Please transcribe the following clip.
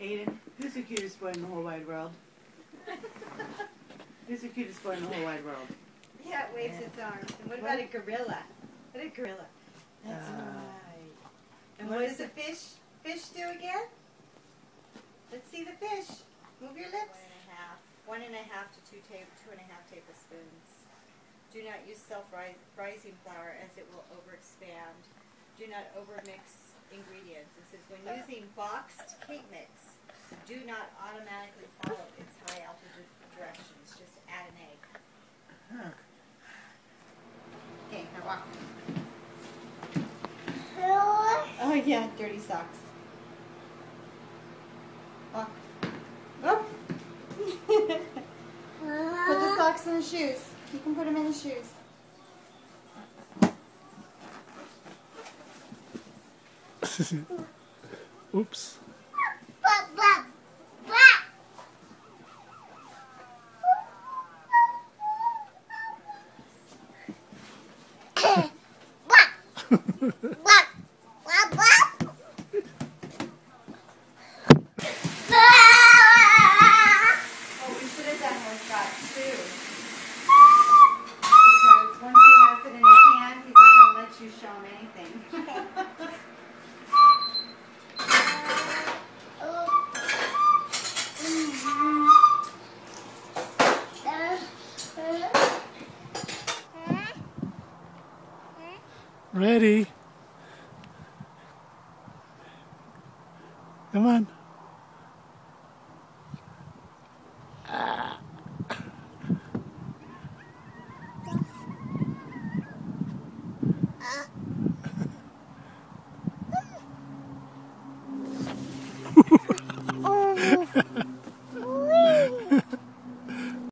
Aiden, who's the cutest boy in the whole wide world? Who's the cutest boy in the whole wide world? Yeah, it waves its arms. And what about a gorilla? What a gorilla. That's right. And what does the fish do again? Let's see the fish. Move your lips. 1.5 to 2.5 tablespoons. Do not use self-rising flour as it will overexpand. Do not overmix ingredients. It says when using boxed cake mix, do not automatically follow its high altitude directions. Just add an egg. Huh. Okay, now walk. Oh yeah, dirty socks. Walk. Oh. Put the socks in the shoes. You can put them in the shoes. Oops. Because once he has it in his hand, he's not going to let you show him anything. Ready? Come on.